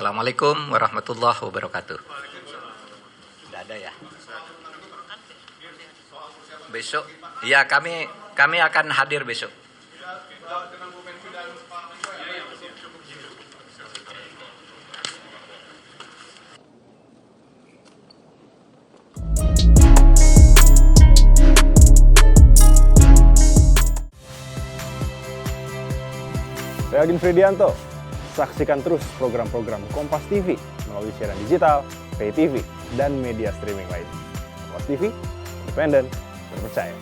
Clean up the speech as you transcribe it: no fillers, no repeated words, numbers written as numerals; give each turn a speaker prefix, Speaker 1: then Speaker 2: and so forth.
Speaker 1: Assalamualaikum warahmatullahi wabarakatuh. Tidak ada ya? Besok, ya kami akan hadir besok.
Speaker 2: Saya Aldin Fridianto. Saksikan terus program-program Kompas TV melalui siaran digital, pay TV, dan media streaming lain. Kompas TV, independen, terpercaya.